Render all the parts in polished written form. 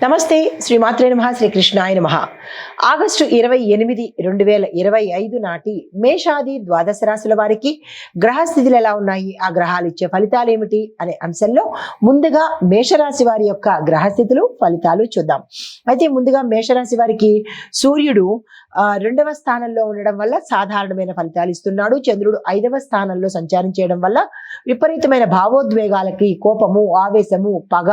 నమస్తే శ్రీమాత్రే నమః శ్రీకృష్ణాయ నమః. ఆగస్టు 28, 2025 నాటి మేషాది ద్వాదశ రాశుల వారికి గ్రహస్థితులు ఎలా ఉన్నాయి, ఆ గ్రహాలు ఇచ్చే ఫలితాలు ఏమిటి అనే అంశంలో ముందుగా మేషరాశి వారి యొక్క గ్రహస్థితులు ఫలితాలు చూద్దాం. అయితే ముందుగా మేషరాశి వారికి సూర్యుడు 2వ స్థానంలో ఉండడం వల్ల సాధారణమైన ఫలితాలు ఇస్తున్నాడు. చంద్రుడు 5వ స్థానంలో సంచారం చేయడం వల్ల విపరీతమైన భావోద్వేగాలకి, కోపము, ఆవేశము, పగ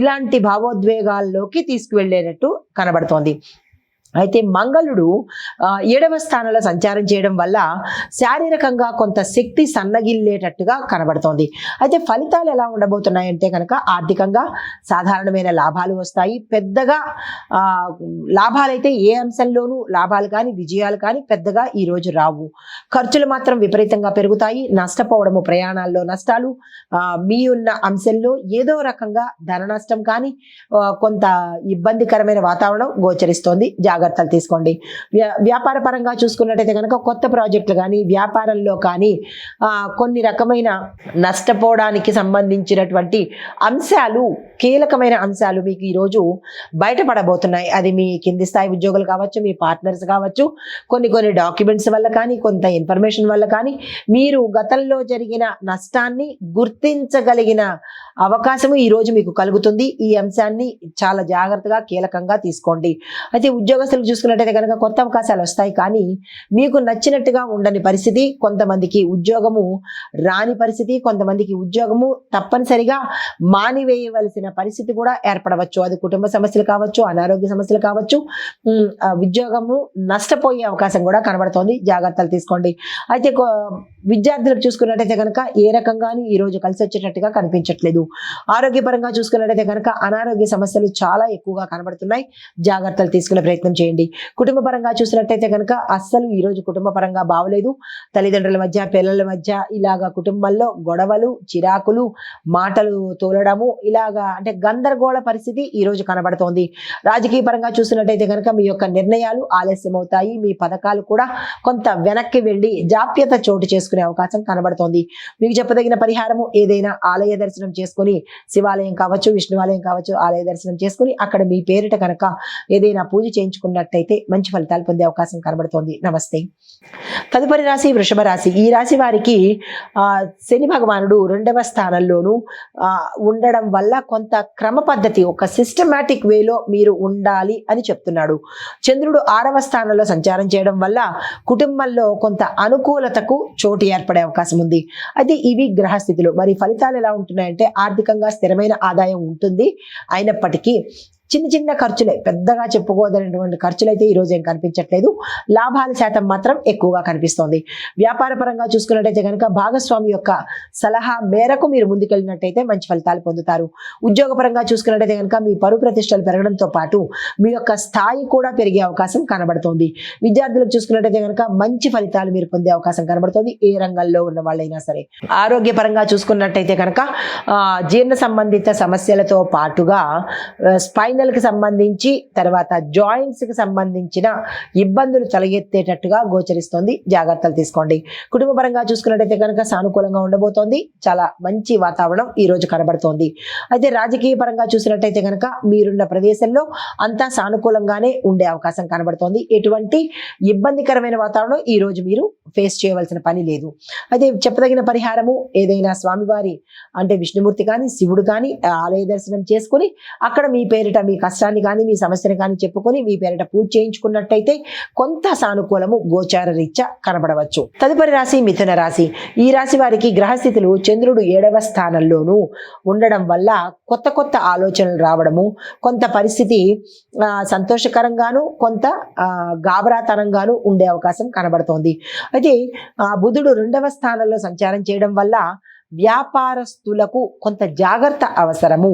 ఇలాంటి భావోద్వేగాల్లోకి తీసుకువెళ్ళేటట్టు కనబడుతోంది. అయితే మంగళుడు 7వ స్థానంలో సంచారం చేయడం వల్ల శారీరకంగా కొంత శక్తి సన్నగిల్లేటట్టుగా కనబడుతోంది. అయితే ఫలితాలు ఎలా ఉండబోతున్నాయంటే కనుక ఆర్థికంగా సాధారణమైన లాభాలు వస్తాయి. పెద్దగా లాభాలైతే ఏ అంశంలోనూ లాభాలు కానీ విజయాలు కానీ పెద్దగా ఈరోజు రావు. ఖర్చులు మాత్రం విపరీతంగా పెరుగుతాయి. నష్టపోవడము, ప్రయాణాల్లో నష్టాలు, మీ ఉన్న అంశంలో ఏదో రకంగా ధన నష్టం కానీ కొంత ఇబ్బందికరమైన వాతావరణం గోచరిస్తోంది. జాగ్రత్తలు తీసుకోండి. వ్యాపార పరంగా చూసుకున్నట్టయితే కనుక కొత్త ప్రాజెక్టులు కానీ వ్యాపారంలో కానీ కొన్ని రకమైన నష్టపోవడానికి సంబంధించినటువంటి అంశాలు, కీలకమైన అంశాలు మీకు ఈరోజు బయటపడబోతున్నాయి. అది మీ కింది స్థాయి ఉద్యోగులు కావచ్చు, మీ పార్ట్నర్స్ కావచ్చు, కొన్ని డాక్యుమెంట్స్ వల్ల కానీ, కొంత ఇన్ఫర్మేషన్ వల్ల కానీ మీరు గతంలో జరిగిన నష్టాన్ని గుర్తించగలిగిన అవకాశము ఈరోజు మీకు కలుగుతుంది. ఈ అంశాన్ని చాలా జాగ్రత్తగా, కీలకంగా తీసుకోండి. అయితే ఉద్యోగస్తులకు చూసుకున్నట్టయితే కనుక కొత్త అవకాశాలు వస్తాయి, కానీ మీకు నచ్చినట్టుగా ఉండని పరిస్థితి, కొంతమందికి ఉద్యోగము రాని పరిస్థితి, కొంతమందికి ఉద్యోగము తప్పనిసరిగా మానివేయవలసిన పరిస్థితి కూడా ఏర్పడవచ్చు. అది కుటుంబ సమస్యలు కావచ్చు, అనారోగ్య సమస్యలు కావచ్చు, ఉద్యోగము నష్టపోయే అవకాశం కూడా కనబడుతోంది. జాగ్రత్తలు తీసుకోండి. అయితే విద్యార్థులకు చూసుకున్నట్టయితే కనుక ఏ రకంగానూ ఈరోజు కలిసి వచ్చేటట్టుగా కనిపించట్లేదు. ఆరోగ్యపరంగా చూసుకున్నట్టయితే కనుక అనారోగ్య సమస్యలు చాలా ఎక్కువగా కనబడుతున్నాయి. జాగ్రత్తలు తీసుకునే ప్రయత్నం చేయండి. కుటుంబ పరంగా చూసినట్టయితే కనుక అస్సలు ఈరోజు కుటుంబ పరంగా బాగలేదు. తల్లిదండ్రుల మధ్య, పిల్లల మధ్య ఇలాగా కుటుంబంలో గొడవలు, చిరాకులు, మాటలు తోలడము, ఇలాగా అంటే గందరగోళ పరిస్థితి ఈరోజు కనబడుతోంది. రాజకీయ పరంగా చూసినట్టయితే కనుక మీ యొక్క నిర్ణయాలు ఆలస్యం అవుతాయి. మీ పథకాలు కూడా కొంత వెనక్కి వెళ్ళి జాప్యత చోటు చేసుకునే అవకాశం కనబడుతోంది. మీకు చెప్పదగిన పరిహారము ఏదైనా ఆలయ దర్శనం చేసుకుని, శివాలయం కావచ్చు, విష్ణువాలయం కావచ్చు, ఆలయ దర్శనం చేసుకుని అక్కడ మీ పేరిట కనుక ఏదైనా పూజ చేయించుకున్నట్టయితే మంచి ఫలితాలు పొందే అవకాశం కనబడుతోంది. నమస్తే. తదుపరి రాశి వృషభ రాశి. ఈ రాశి వారికి శని భగవానుడు 2వ స్థానంలోనూ ఉండడం వల్ల కొంత క్రమ పద్ధతి, ఒక సిస్టమాటిక్ వేలో మీరు ఉండాలి అని చెప్తున్నాడు. చంద్రుడు 6వ స్థానంలో సంచారం చేయడం వల్ల కుటుంబంలో కొంత అనుకూలతకు చోటు ఏర్పడే అవకాశం ఉంది. అయితే ఇవి గ్రహస్థితులు. మరి ఫలితాలు ఎలా ఉంటున్నాయంటే ఆర్థికంగా స్థిరమైన ఆదాయం ఉంటుంది. అయినప్పటికీ చిన్న చిన్న ఖర్చులే, పెద్దగా చెప్పుకోదనేటువంటి ఖర్చులు అయితే ఈరోజు ఏం కనిపించట్లేదు. లాభాల శాతం మాత్రం ఎక్కువగా కనిపిస్తోంది. వ్యాపార పరంగా చూసుకున్నట్టయితే కనుక భాగస్వామి యొక్క సలహా మేరకు మీరు ముందుకెళ్ళినట్టయితే మంచి ఫలితాలు పొందుతారు. ఉద్యోగ పరంగా చూసుకున్నట్టయితే కనుక మీ పరువు ప్రతిష్టలు పెరగడంతో పాటు మీ యొక్క స్థాయి కూడా పెరిగే అవకాశం కనబడుతోంది. విద్యార్థులకు చూసుకున్నట్టయితే కనుక మంచి ఫలితాలు మీరు పొందే అవకాశం కనబడుతోంది, ఏ రంగంలో ఉన్న వాళ్ళైనా సరే. ఆరోగ్య పరంగా చూసుకున్నట్టయితే కనుక జీర్ణ సంబంధిత సమస్యలతో పాటుగా స్పైనల్ కి సంబంధించి, తర్వాత జాయింట్స్ కి సంబంధించిన ఇబ్బందులు తలెత్తేటట్టుగా గోచరిస్తోంది. జాగ్రత్తలు తీసుకోండి. కుటుంబ పరంగా చూసుకున్నట్టయితే కనుక సానుకూలంగా ఉండబోతోంది. చాలా మంచి వాతావరణం ఈ రోజు కనబడుతోంది. అయితే రాజకీయ పరంగా చూసినట్టయితే కనుక మీరున్న ప్రదేశంలో అంతా సానుకూలంగానే ఉండే అవకాశం కనబడుతోంది. ఎటువంటి ఇబ్బందికరమైన వాతావరణం ఈ రోజు మీరు ఫేస్ చేయవలసిన పని లేదు. అయితే చెప్పదగిన పరిహారము ఏదైనా స్వామివారి అంటే విష్ణుమూర్తి కానీ, శివుడు కానీ ఆలయ దర్శనం చేసుకుని అక్కడ మీ పేరిట మీ కష్టాన్ని కానీ, మీ సమస్యని కానీ చెప్పుకొని మీ పేరిట పూజ చేయించుకున్నట్టయితే కొంత సానుకూలము గోచార రీత్యా కనబడవచ్చు. తదుపరి రాశి మిథున రాశి. ఈ రాశి వారికి గ్రహస్థితులు చంద్రుడు 7వ స్థానంలోనూ ఉండడం వల్ల కొత్త ఆలోచనలు రావడము, కొంత పరిస్థితి సంతోషకరంగాను, కొంత గాబరాతనంగాను ఉండే అవకాశం కనబడుతోంది. అయితే బుధుడు 2వ స్థానంలో సంచారం చేయడం వల్ల వ్యాపారస్తులకు కొంత జాగ్రత్త అవసరము.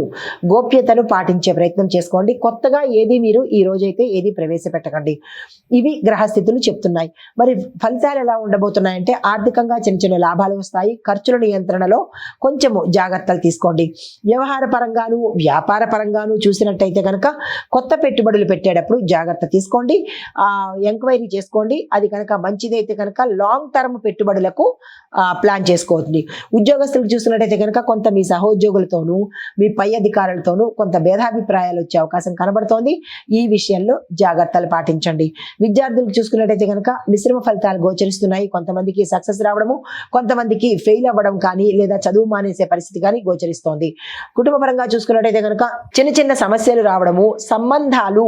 గోప్యతను పాటించే ప్రయత్నం చేసుకోండి. కొత్తగా ఏది మీరు ఈ రోజైతే ఏది ప్రవేశపెట్టకండి. ఇవి గ్రహస్థితులు చెప్తున్నాయి. మరి ఫలితాలు ఎలా ఉండబోతున్నాయంటే ఆర్థికంగా చిన్న చిన్న లాభాలు వస్తాయి. ఖర్చుల నియంత్రణలో కొంచెము జాగ్రత్తలు తీసుకోండి. వ్యవహార పరంగాను, వ్యాపార పరంగాను చూసినట్టయితే కనుక కొత్త పెట్టుబడులు పెట్టేటప్పుడు జాగ్రత్త తీసుకోండి. ఎంక్వైరీ చేసుకోండి. అది కనుక మంచిదైతే కనుక లాంగ్ టర్మ్ పెట్టుబడులకు ప్లాన్ చేసుకోండి. ఉద్యోగ ఉద్యోగస్తులకు చూసినట్టయితే కనుక కొంత మీ సహోద్యోగులతోనూ మీ పై అధికారులతోనూ కొంత భేదాభిప్రాయాలు వచ్చే అవకాశం కనబడుతోంది. ఈ విషయంలో జాగ్రత్తలు పాటించండి. విద్యార్థులకు చూసుకున్నట్టయితే కనుక మిశ్రమ ఫలితాలు గోచరిస్తున్నాయి. కొంతమందికి సక్సెస్ రావడము, కొంతమందికి ఫెయిల్ అవ్వడం కానీ లేదా చదువు మానేసే పరిస్థితి కానీ గోచరిస్తోంది. కుటుంబ పరంగా చూసుకున్నట్టయితే కనుక చిన్న చిన్న సమస్యలు రావడము, సంబంధాలు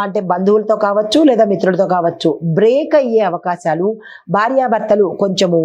అంటే బంధువులతో కావచ్చు లేదా మిత్రులతో కావచ్చు బ్రేక్ అయ్యే అవకాశాలు, భార్యాభర్తలు కొంచెము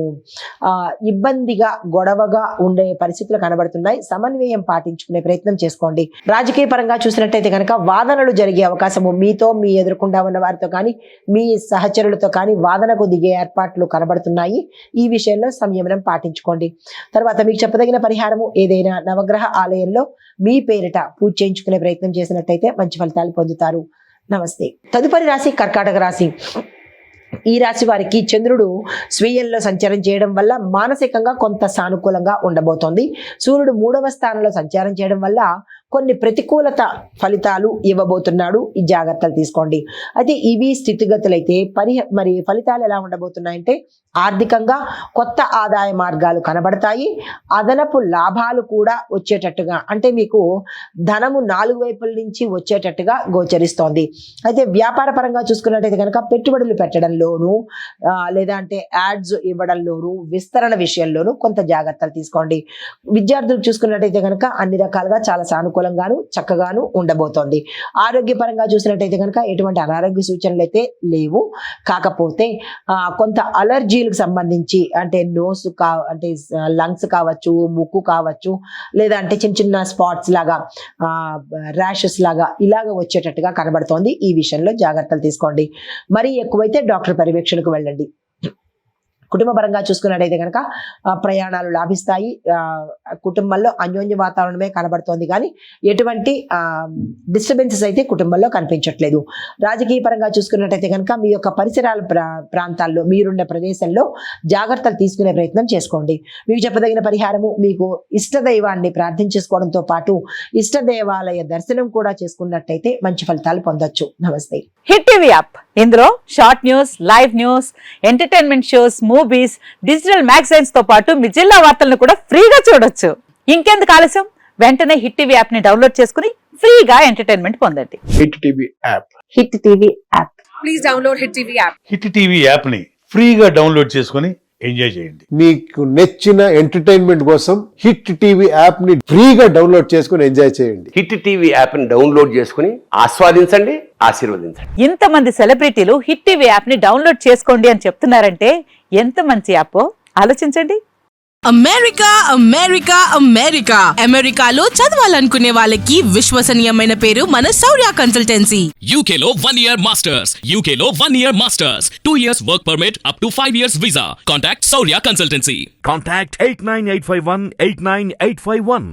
ఇబ్బందిగా గొడవగా ఉండే పరిస్థితులు కనబడుతున్నాయి. సమన్వయం పాటించుకునే ప్రయత్నం చేసుకోండి. రాజకీయ పరంగా చూసినట్టయితే కనుక వాదనలు జరిగే అవకాశము, మీతో మీ ఎదుర్కొండా ఉన్న వారితో కానీ మీ సహచరులతో కానీ వాదనకు దిగే ఏర్పాట్లు కనబడుతున్నాయి. ఈ విషయంలో సంయమనం పాటించుకోండి. తర్వాత మీకు చెప్పదగిన పరిహారము ఏదైనా నవగ్రహ ఆలయంలో మీ పేరిట పూజ చేయించుకునే ప్రయత్నం చేసినట్టయితే మంచి ఫలితాలు పొందుతారు. నమస్తే. తదుపరి రాశి కర్కాటక రాశి. ఈ రాశి వారికి చంద్రుడు స్వీయంలో సంచారం చేయడం వల్ల మానసికంగా కొంత సానుకూలంగా ఉండబోతోంది. సూర్యుడు 3వ స్థానంలో సంచారం చేయడం వల్ల కొన్ని ప్రతికూలత ఫలితాలు ఇవ్వబోతున్నాడు. ఈ జాగ్రత్తలు తీసుకోండి. అయితే ఇవి స్థితిగతులైతే మరి ఫలితాలు ఎలా ఉండబోతున్నాయంటే ఆర్థికంగా కొత్త ఆదాయ మార్గాలు కనబడతాయి. అదనపు లాభాలు కూడా వచ్చేటట్టుగా, అంటే మీకు ధనము 4 వైపుల నుంచి వచ్చేటట్టుగా గోచరిస్తోంది. అయితే వ్యాపార పరంగా చూసుకున్నట్టయితే కనుక పెట్టుబడులు పెట్టడంలోనూ లేదా అంటే యాడ్స్ ఇవ్వడంలోనూ విస్తరణ విషయంలోనూ కొంత జాగ్రత్తలు తీసుకోండి. విద్యార్థులు చూసుకున్నట్టయితే కనుక అన్ని రకాలుగా చాలా సానుకూలంగాను చక్కగాను ఉండబోతోంది. ఆరోగ్యపరంగా చూసినట్టయితే కనుక ఎటువంటి అనారోగ్య సూచనలు అయితే లేవు. కాకపోతే కొంత అలర్జీలకు సంబంధించి అంటే అంటే లంగ్స్ కావచ్చు, ముక్కు కావచ్చు, లేదా అంటే చిన్న చిన్న స్పాట్స్ లాగా ర్యాషెస్ లాగా ఇలాగ వచ్చేటట్టుగా కనబడుతోంది. ఈ విషయంలో జాగ్రత్తలు తీసుకోండి. మరీ ఎక్కువైతే డాక్టర్ పర్యవేక్షణకు వెళ్ళండి. కుటుంబ పరంగా చూసుకున్నట్టయితే కనుక ప్రయాణాలు లాభిస్తాయి. కుటుంబంలో అన్యోన్య వాతావరణమే కనబడుతోంది కానీ ఎటువంటి డిస్టర్బెన్సెస్ అయితే కుటుంబంలో కనిపించట్లేదు. రాజకీయ పరంగా చూసుకున్నట్టయితే కనుక మీ యొక్క పరిసరాల ప్రాంతాల్లో మీరున్న ప్రదేశంలో జాగ్రత్తలు తీసుకునే ప్రయత్నం చేసుకోండి. మీకు చెప్పదగిన పరిహారము మీకు ఇష్ట దైవాన్ని ప్రార్థించేసుకోవడంతో పాటు ఇష్ట దేవాలయ దర్శనం కూడా చేసుకున్నట్టయితే మంచి ఫలితాలు పొందొచ్చు. నమస్తే. హిట్ టీవీ యాప్, ఇందులో short news, live news, entertainment shows, movies, digital magazines తో పాటు మీ జిల్లా వార్తలను కూడా ఫ్రీగా చూడొచ్చు. ఇంకెందుకు ఆలస్యం, వెంటనే హిట్ టీవీ యాప్ ని డౌన్లోడ్ చేసుకుని ఫ్రీగా ఎంటర్టైన్మెంట్ పొందండి. Hit TV app. Hit TV app. Please download hit TV app. Hit TV app ని ఫ్రీగా డౌన్లోడ్ చేసుకుని ఎంజాయ్ చేయండి. మీకు నచ్చిన ఎంటర్టైన్మెంట్ కోసం హిట్ టీవీ యాప్ ని ఫ్రీగా డౌన్లోడ్ చేసుకుని ఎంజాయ్ చేయండి. హిట్ టీవీ యాప్ ని డౌన్లోడ్ చేసుకుని ఆస్వాదించండి, ఆశీర్వదించండి. ఇంతమంది సెలబ్రిటీలు హిట్ టీవీ యాప్ ని డౌన్లోడ్ చేసుకోండి అని చెప్తున్నారంటే ఎంత మంచి యాప్ ఆలోచించండి. అమెరికా అమెరికా అమెరికా అమెరికాలో చదవాలనుకునే వాళ్ళకి విశ్వసనీయమైన పేరు మన శౌర్య కన్సల్టెన్సీ. UK లో 1 year masters, UK లో 1 year masters, 2 years work permit up to 5 years visa. Contact Saurya Consultancy. Contact 89851 89851.